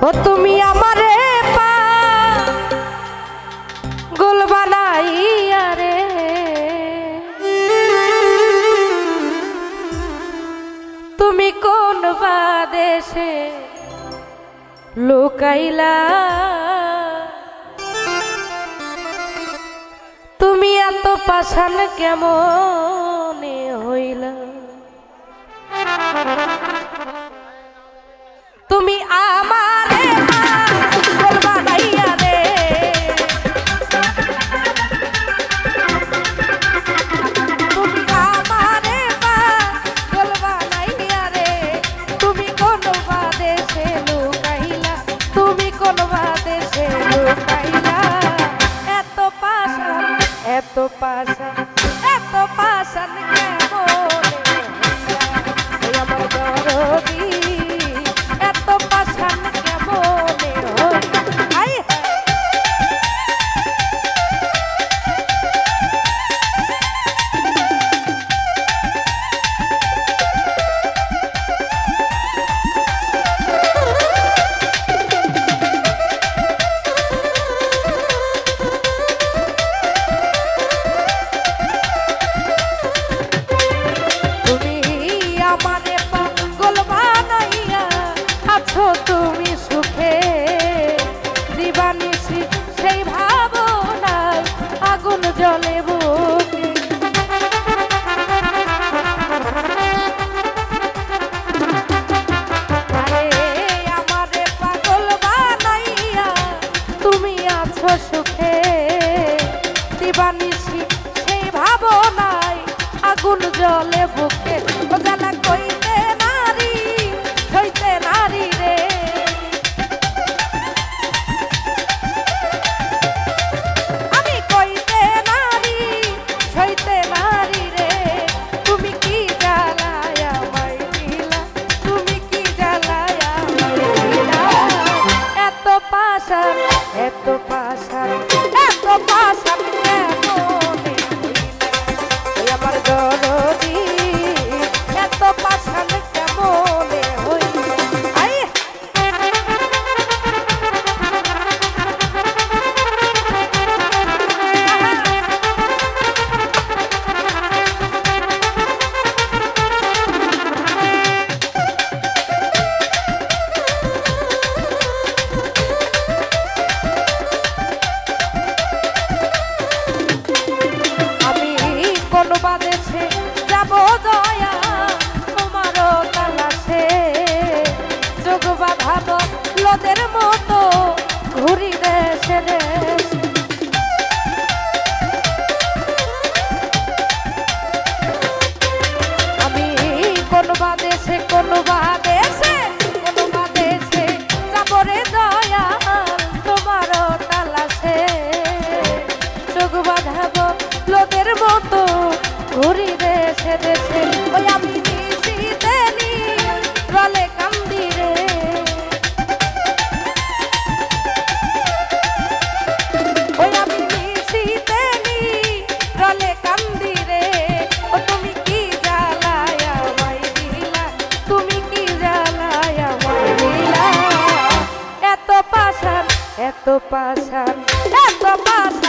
ও তুমি আমারে পাগল বানাইয়া রে তুমি কোন বাদেশে লুকাইলা তুমি এত পাষাণ কেমন হইলা তুমি আমারে পাগল বানাইয়া রে তুমি আমারে পাগল বানাইয়া রে তুমি কোন বাদেশে লুকাইলা তুমি কোন বাদেশে লুকাইলা এত পাষাণ এত পাষাণ এত পাষাণ কেমন আমার দরদি এত পাষাণ কেমন আয় তুমি সুখে দিবানিশি সেই ভাবনায় আগুন জ্বলে বুকে আরে আমারে পাগল বানাইয়া তুমি আছো সুখে দিবানিশি সেই ভাবনায় আগুন জ্বলে বুকে ও জানা কইতে নারী হইতে নারী রে আমি কইতে নারী হইতে নারী রে তুমি কি জ্বালায় আমায় দিলা তুমি কি জ্বালায় আমায় দিলা এত পাষাণ এত পাষাণ এত পাষাণ কেমন হইলা আমার দরদি এত পাষাণ কেমন বাদেশে যাব দয়া তোমারও তালাশে যোগ বাঁধাব লদের মতো ঘুরি দেশে দেশ আমি কোন বাদেশে কোন বাদেশে কোন বাদেশে যাব রে দয়া তোমারও তালাশে যোগ বাঁধাব লদের মতো ঘুরি দেশে দেশে ওই আমি নিশিতে রলে কান্দি রে ওই আমি নিশিতে রলে কান্দি রে ও তুমি কি জ্বালায় আমায় দিলা তুমি কি জ্বালায় আমায় দিলা এত পাষাণ এত পাষাণ এত পাষাণ